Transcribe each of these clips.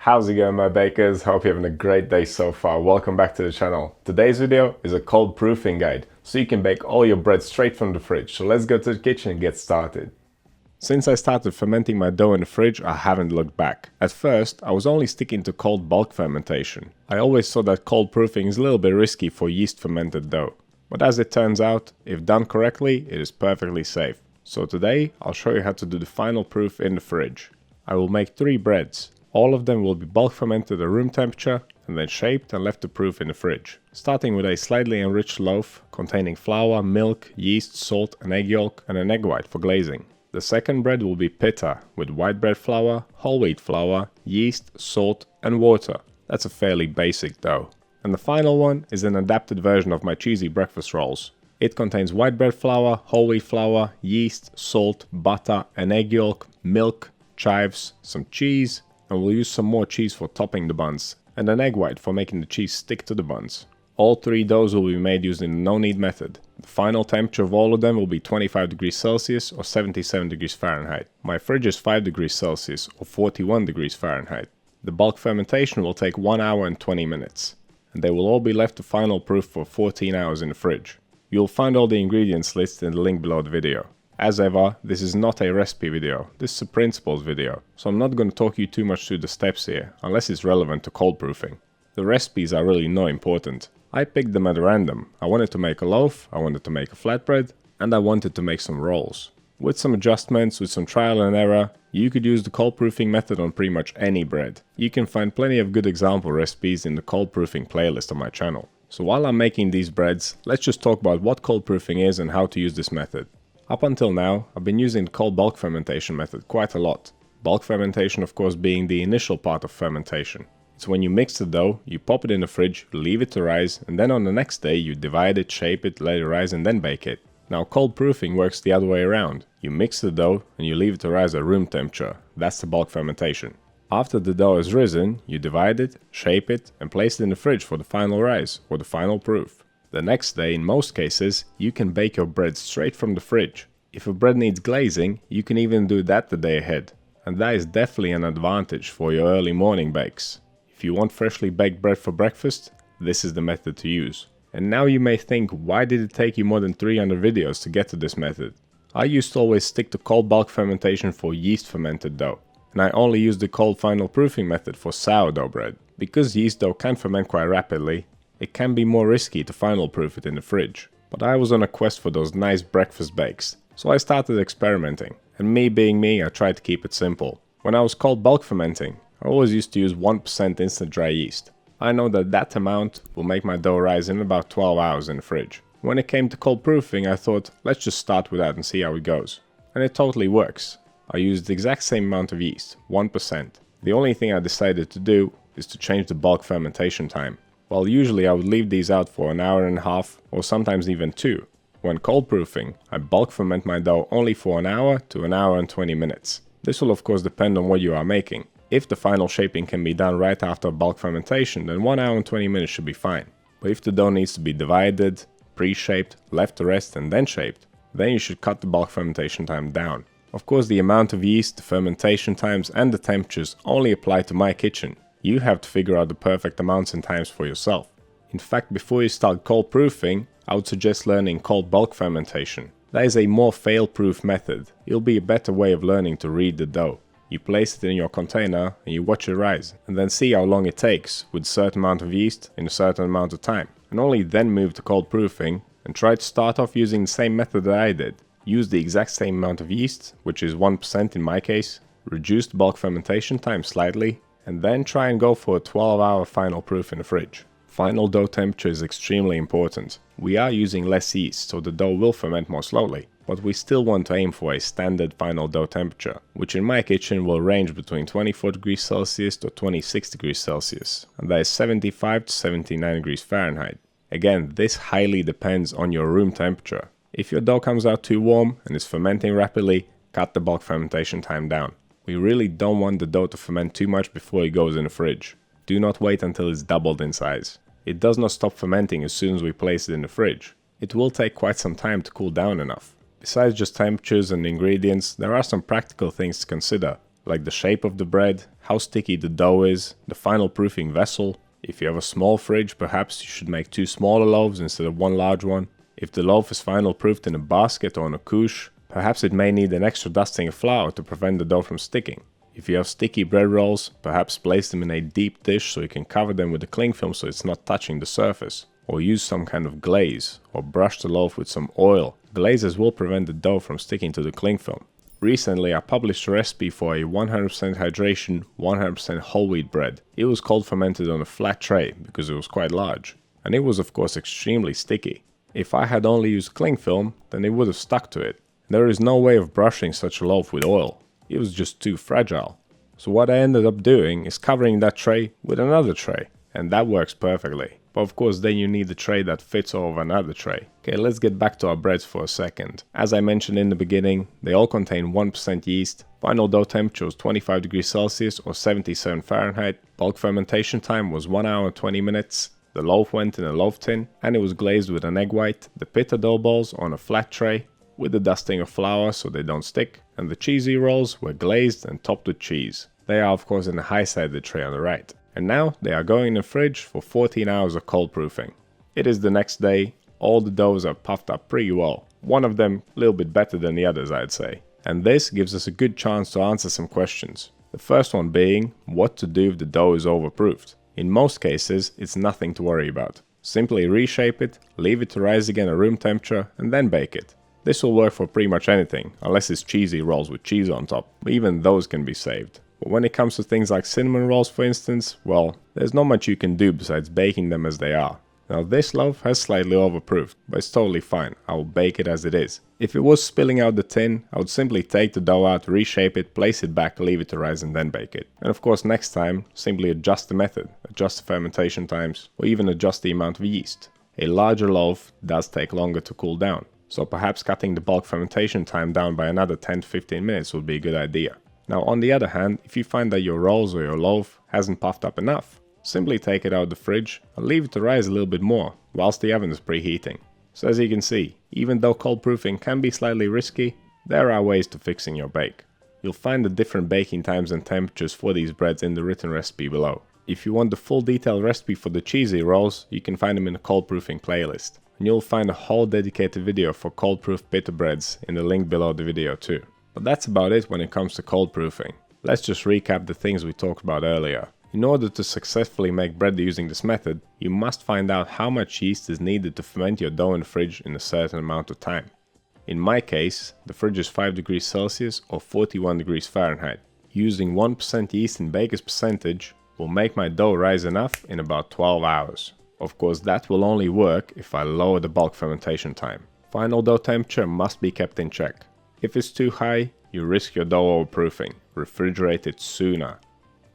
How's it going, my bakers? Hope you're having a great day so far. Welcome back to the channel. Today's video is a cold proofing guide, so you can bake all your bread straight from the fridge. So let's go to the kitchen and get started. Since I started fermenting my dough in the fridge, I haven't looked back. At first, I was only sticking to cold bulk fermentation. I always thought that cold proofing is a little bit risky for yeast fermented dough. But as it turns out, if done correctly, it is perfectly safe. So today, I'll show you how to do the final proof in the fridge. I will make 3 breads. All of them will be bulk fermented at room temperature and then shaped and left to proof in the fridge. Starting with a slightly enriched loaf containing flour, milk, yeast, salt and egg yolk and an egg white for glazing. The second bread will be pita with white bread flour, whole wheat flour, yeast, salt and water. That's a fairly basic dough. And the final one is an adapted version of my cheesy breakfast rolls. It contains white bread flour, whole wheat flour, yeast, salt, butter and egg yolk, milk, chives, some cheese, and we'll use some more cheese for topping the buns, and an egg white for making the cheese stick to the buns. All 3 doughs will be made using the no-knead method. The final temperature of all of them will be 25 degrees Celsius or 77 degrees Fahrenheit. My fridge is 5 degrees Celsius or 41 degrees Fahrenheit. The bulk fermentation will take 1 hour and 20 minutes, and they will all be left to final proof for 14 hours in the fridge. You'll find all the ingredients listed in the link below the video. As ever, this is not a recipe video, this is a principles video, so I'm not going to talk you too much through the steps here, unless it's relevant to cold proofing. The recipes are really not important. I picked them at random. I wanted to make a loaf, I wanted to make a flatbread, and I wanted to make some rolls. With some adjustments, with some trial and error, you could use the cold proofing method on pretty much any bread. You can find plenty of good example recipes in the cold proofing playlist on my channel. So while I'm making these breads, let's just talk about what cold proofing is and how to use this method. Up until now, I've been using the cold bulk fermentation method quite a lot. Bulk fermentation, of course, being the initial part of fermentation. It's when you mix the dough, you pop it in the fridge, leave it to rise, and then on the next day you divide it, shape it, let it rise and then bake it. Now cold proofing works the other way around. You mix the dough and you leave it to rise at room temperature. That's the bulk fermentation. After the dough has risen, you divide it, shape it, and place it in the fridge for the final rise, or the final proof. The next day, in most cases, you can bake your bread straight from the fridge. If a bread needs glazing, you can even do that the day ahead. And that is definitely an advantage for your early morning bakes. If you want freshly baked bread for breakfast, this is the method to use. And now you may think, why did it take you more than 300 videos to get to this method? I used to always stick to cold bulk fermentation for yeast fermented dough. And I only use the cold final proofing method for sourdough bread. Because yeast dough can ferment quite rapidly, it can be more risky to final proof it in the fridge. But I was on a quest for those nice breakfast bakes, so I started experimenting. And me being me, I tried to keep it simple. When I was cold bulk fermenting, I always used to use 1% instant dry yeast. I know that that amount will make my dough rise in about 12 hours in the fridge. When it came to cold proofing, I thought, let's just start with that and see how it goes. And it totally works. I used the exact same amount of yeast, 1%. The only thing I decided to do is to change the bulk fermentation time. Well, usually I would leave these out for an hour and a half or sometimes even 2. When cold proofing, I bulk ferment my dough only for an hour to an hour and 20 minutes. This will of course depend on what you are making. If the final shaping can be done right after bulk fermentation, then 1 hour and 20 minutes should be fine. But if the dough needs to be divided, pre-shaped, left to rest and then shaped, then you should cut the bulk fermentation time down. Of course, the amount of yeast, the fermentation times and the temperatures only apply to my kitchen. You have to figure out the perfect amounts and times for yourself. In fact, before you start cold proofing, I would suggest learning cold bulk fermentation. That is a more fail-proof method. It'll be a better way of learning to read the dough. You place it in your container and you watch it rise, and then see how long it takes with a certain amount of yeast in a certain amount of time. And only then move to cold proofing and try to start off using the same method that I did. Use the exact same amount of yeast, which is 1% in my case, reduce the bulk fermentation time slightly, and then try and go for a 12-hour final proof in the fridge. Final dough temperature is extremely important. We are using less yeast, so the dough will ferment more slowly, but we still want to aim for a standard final dough temperature, which in my kitchen will range between 24 degrees Celsius to 26 degrees Celsius, and that is 75 to 79 degrees Fahrenheit. Again, this highly depends on your room temperature. If your dough comes out too warm and is fermenting rapidly, cut the bulk fermentation time down. We really don't want the dough to ferment too much before it goes in the fridge. Do not wait until it's doubled in size. It does not stop fermenting as soon as we place it in the fridge. It will take quite some time to cool down enough. Besides just temperatures and ingredients, there are some practical things to consider. like the shape of the bread, how sticky the dough is, the final proofing vessel. If you have a small fridge, perhaps you should make 2 smaller loaves instead of 1 large one. If the loaf is final proofed in a basket or on a couche, perhaps it may need an extra dusting of flour to prevent the dough from sticking. If you have sticky bread rolls, perhaps place them in a deep dish so you can cover them with a cling film so it's not touching the surface. Or use some kind of glaze, or brush the loaf with some oil. Glazes will prevent the dough from sticking to the cling film. Recently I published a recipe for a 100% hydration, 100% whole wheat bread. It was cold fermented on a flat tray because it was quite large. And it was of course extremely sticky. If I had only used cling film, then it would have stuck to it. There is no way of brushing such a loaf with oil. It was just too fragile. So what I ended up doing is covering that tray with another tray. And that works perfectly. But of course then you need a tray that fits over another tray. Okay, let's get back to our breads for a second. As I mentioned in the beginning, they all contain 1% yeast. Final dough temperature was 25 degrees Celsius or 77 Fahrenheit. Bulk fermentation time was 1 hour and 20 minutes. The loaf went in a loaf tin and it was glazed with an egg white. The pita dough balls on a flat tray with the dusting of flour so they don't stick. And the cheesy rolls were glazed and topped with cheese. They are of course in the high-sided tray on the right. And now they are going in the fridge for 14 hours of cold proofing. It is the next day, all the doughs are puffed up pretty well. One of them a little bit better than the others I'd say. And this gives us a good chance to answer some questions. The first one being, what to do if the dough is overproofed? In most cases, it's nothing to worry about. Simply reshape it, leave it to rise again at room temperature and then bake it. This will work for pretty much anything, unless it's cheesy rolls with cheese on top. Even those can be saved. But when it comes to things like cinnamon rolls for instance, well, there's not much you can do besides baking them as they are. Now this loaf has slightly overproofed, but it's totally fine. I will bake it as it is. If it was spilling out the tin, I would simply take the dough out, reshape it, place it back, leave it to rise and then bake it. And of course next time, simply adjust the method, adjust the fermentation times, or even adjust the amount of yeast. A larger loaf does take longer to cool down, so perhaps cutting the bulk fermentation time down by another 10 to 15 minutes would be a good idea. Now on the other hand, if you find that your rolls or your loaf hasn't puffed up enough, simply take it out of the fridge and leave it to rise a little bit more whilst the oven is preheating. So as you can see, even though cold proofing can be slightly risky, there are ways to fixing your bake. You'll find the different baking times and temperatures for these breads in the written recipe below. If you want the full detailed recipe for the cheesy rolls, you can find them in the cold proofing playlist. And you'll find a whole dedicated video for cold proof pita breads in the link below the video too. But that's about it when it comes to cold proofing. Let's just recap the things we talked about earlier. In order to successfully make bread using this method, you must find out how much yeast is needed to ferment your dough in the fridge in a certain amount of time. In my case, the fridge is 5 degrees Celsius or 41 degrees Fahrenheit. Using 1% yeast in baker's percentage will make my dough rise enough in about 12 hours. Of course that will only work if I lower the bulk fermentation time. Final dough temperature must be kept in check. If it's too high, you risk your dough overproofing. Refrigerate it sooner.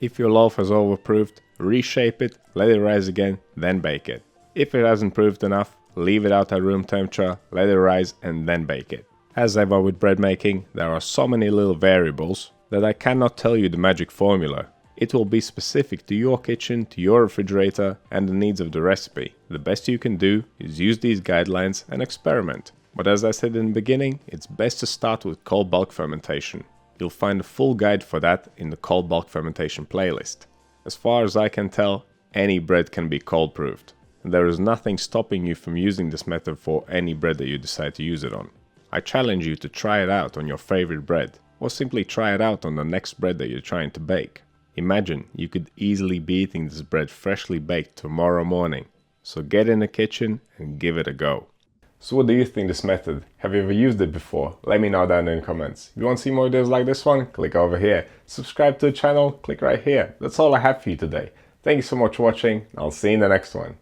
If your loaf has overproofed, reshape it, let it rise again, then bake it. If it hasn't proofed enough, leave it out at room temperature, let it rise and then bake it. As ever with bread making, there are so many little variables that I cannot tell you the magic formula. It will be specific to your kitchen, to your refrigerator and the needs of the recipe. The best you can do is use these guidelines and experiment. But as I said in the beginning, it's best to start with cold bulk fermentation. You'll find a full guide for that in the cold bulk fermentation playlist. As far as I can tell, any bread can be cold proofed. And there is nothing stopping you from using this method for any bread that you decide to use it on. I challenge you to try it out on your favorite bread, or simply try it out on the next bread that you're trying to bake. Imagine you could easily be eating this bread freshly baked tomorrow morning. So get in the kitchen and give it a go. So what do you think of this method? Have you ever used it before? Let me know down in the comments. If you want to see more videos like this one, click over here. Subscribe to the channel, click right here. That's all I have for you today. Thank you so much for watching. I'll see you in the next one.